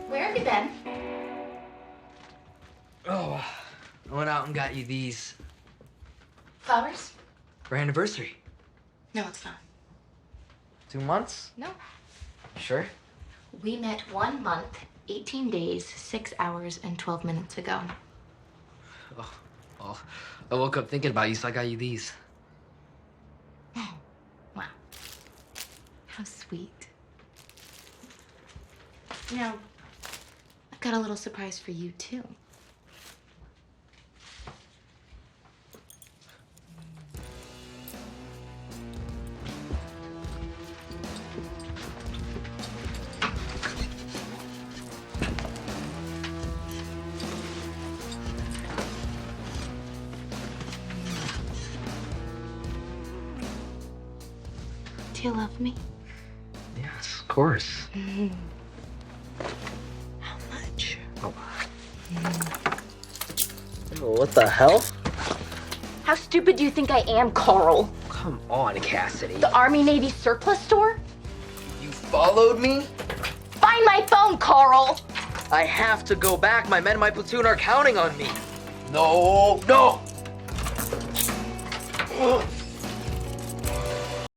Where have you been? Oh, I went out and got you these. Flowers? For anniversary. No, it's not. 2 months? No. Sure? We met 1 month, 18 days, 6 hours, and 12 minutes ago. Oh, well, I woke up thinking about you, so I got you these. Oh, wow. How sweet. Now, I've got a little surprise for you, too. Do you love me? Yes, of course. How much? Oh. What the hell? How stupid do you think I am, Carl? Come on, Cassidy. The Army-Navy surplus store? You followed me? Find my phone, Carl! I have to go back. My men in my platoon are counting on me. No, no!